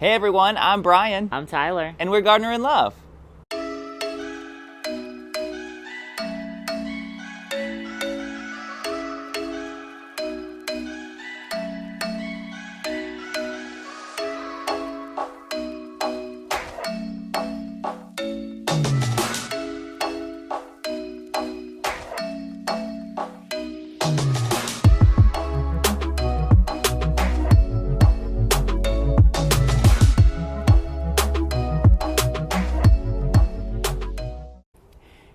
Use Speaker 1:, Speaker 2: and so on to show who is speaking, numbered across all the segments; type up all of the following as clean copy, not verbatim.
Speaker 1: Hey everyone, I'm Brian.
Speaker 2: I'm Tyler.
Speaker 1: And we're Gardener in Love.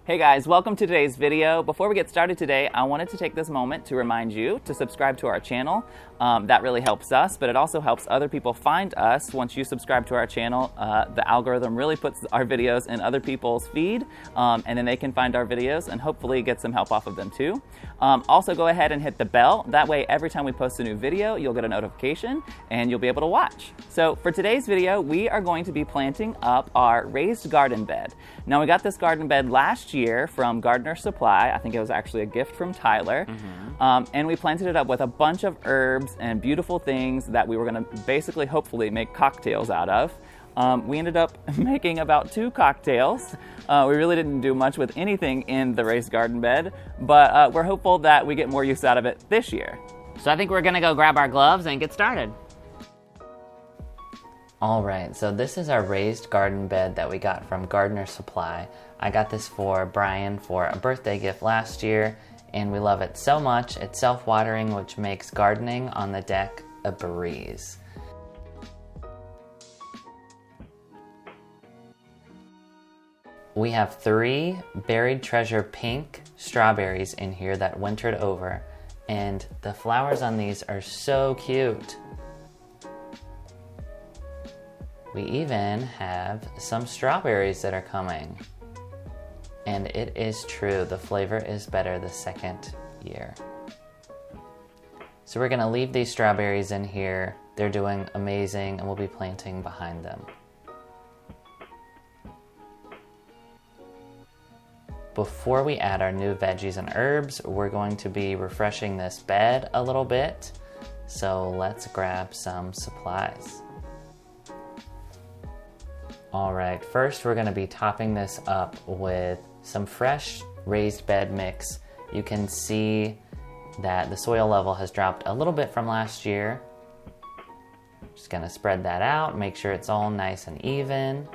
Speaker 1: Hey guys, welcome to today's video. Before we get started today, I wanted to take this moment to remind you to subscribe to our channel. That really helps us, but it also helps other people find us. Once you subscribe to our channel, the algorithm really puts our videos in other people's feed, and then they can find our videos and hopefully get some help off of them too. Also go ahead and hit the bell. That way every time we post a new video, you'll get a notification and you'll be able to watch. So for today's video, we are going to be planting up our raised garden bed. Now we got this garden bed last year from Gardener Supply. I think it was actually a gift from Tyler. And we planted it up with a bunch of herbs and beautiful things that we were gonna basically, hopefully, make cocktails out of. We ended up making about 2 cocktails. We really didn't do much with anything in the raised garden bed, but we're hopeful that we get more use out of it this year.
Speaker 2: So I think we're gonna go grab our gloves and get started.
Speaker 3: Alright, so this is our raised garden bed that we got from Gardener Supply. I got this for Brian for a birthday gift last year, and we love it so much. It's self-watering, which makes gardening on the deck a breeze. We have 3 Buried Treasure pink strawberries in here that wintered over, and the flowers on these are so cute. We even have some strawberries that are coming. And it is true, the flavor is better the second year. So we're gonna leave these strawberries in here. They're doing amazing, and we'll be planting behind them. Before we add our new veggies and herbs, we're going to be refreshing this bed a little bit. So let's grab some supplies. Alright, first we're going to be topping this up with some fresh raised bed mix. You can see that the soil level has dropped a little bit from last year. Just going to spread that out, make sure it's all nice and even.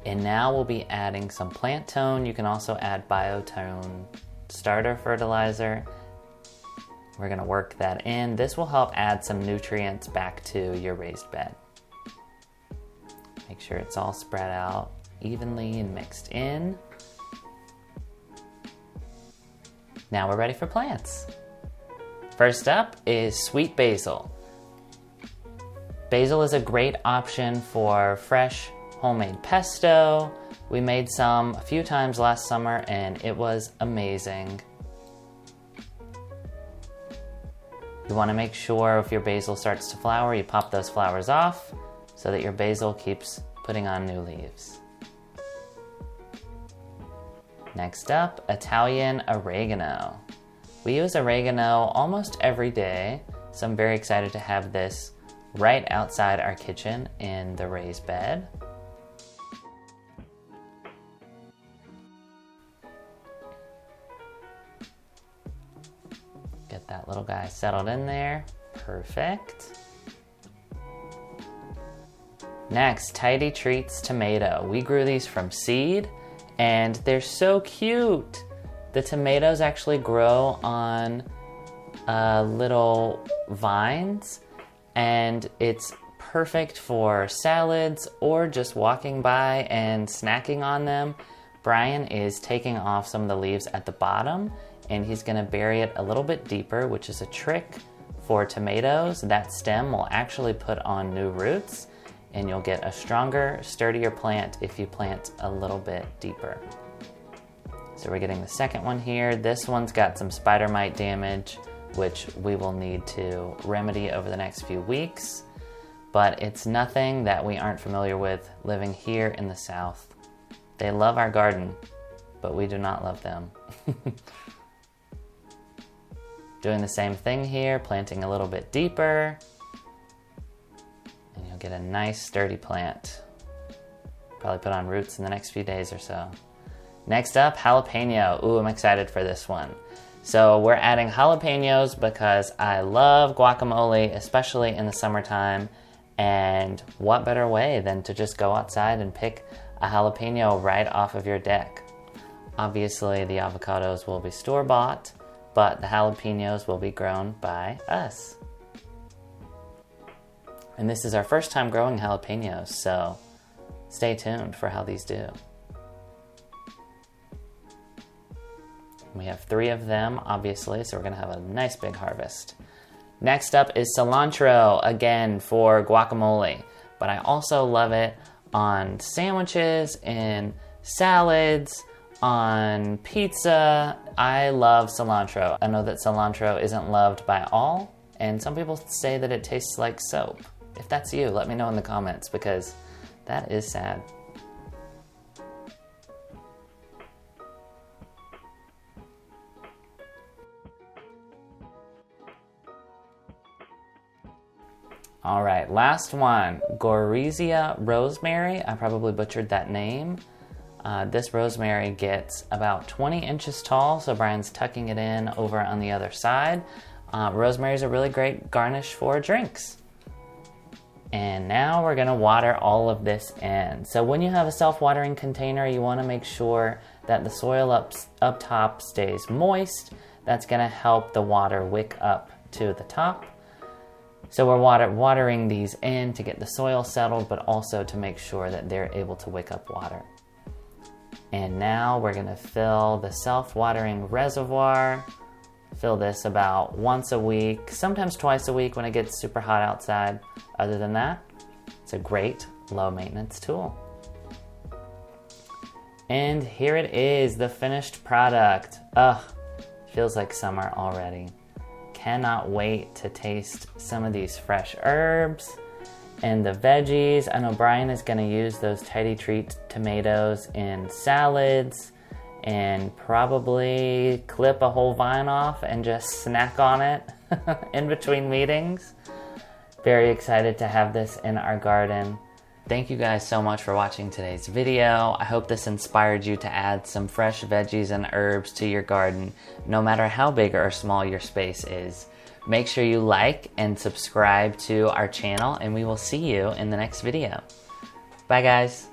Speaker 3: And now we'll be adding some plant tone. You can also add biotone starter fertilizer. We're gonna work that in. This will help add some nutrients back to your raised bed. Make sure it's all spread out evenly and mixed in. Now we're ready for plants. First up is sweet basil. Basil is a great option for fresh homemade pesto. We made some a few times last summer and it was amazing. You want to make sure if your basil starts to flower, you pop those flowers off so that your basil keeps putting on new leaves. Next up, Italian oregano. We use oregano almost every day, so I'm very excited to have this right outside our kitchen in the raised bed. Get that little guy settled in there. Perfect. Next, Tidy Treats tomato. We grew these from seed and they're so cute. The tomatoes actually grow on little vines and it's perfect for salads or just walking by and snacking on them. Brian is taking off some of the leaves at the bottom and he's gonna bury it a little bit deeper, which is a trick for tomatoes. That stem will actually put on new roots and you'll get a stronger, sturdier plant if you plant a little bit deeper. So we're getting the second one here. This one's got some spider mite damage, which we will need to remedy over the next few weeks. But it's nothing that we aren't familiar with living here in the South. They love our garden, but we do not love them. Doing the same thing here, planting a little bit deeper, and you'll get a nice sturdy plant. Probably put on roots in the next few days or so. Next up, jalapeno. Ooh, I'm excited for this one. So we're adding jalapenos because I love guacamole, especially in the summertime. And what better way than to just go outside and pick a jalapeno right off of your deck. Obviously, the avocados will be store-bought, but the jalapenos will be grown by us. And this is our first time growing jalapenos, so stay tuned for how these do. We have 3 of them, obviously, so we're gonna have a nice big harvest. Next up is cilantro, again for guacamole, but I also love it on sandwiches, in salads, on pizza. I love cilantro. I know that cilantro isn't loved by all, and some people say that it tastes like soap. If that's you, let me know in the comments, because that is sad. All right, last one, Gorizia rosemary. I probably butchered that name. This rosemary gets about 20 inches tall, so Brian's tucking it in over on the other side. Rosemary is a really great garnish for drinks. And now we're gonna water all of this in. So when you have a self-watering container, you wanna make sure that the soil up top stays moist. That's gonna help the water wick up to the top. So we're watering these in to get the soil settled, but also to make sure that they're able to wick up water. And now we're gonna fill the self-watering reservoir. Fill this about once a week, sometimes twice a week when it gets super hot outside. Other than that, it's a great low maintenance tool. And here it is, the finished product. Ugh, feels like summer already. Cannot wait to taste some of these fresh herbs and the veggies. I know Brian is gonna use those Tidy Treat tomatoes in salads and probably clip a whole vine off and just snack on it in between meetings. Very excited to have this in our garden. Thank you guys so much for watching today's video. I hope this inspired you to add some fresh veggies and herbs to your garden, no matter how big or small your space is. Make sure you like and subscribe to our channel, and we will see you in the next video. Bye guys.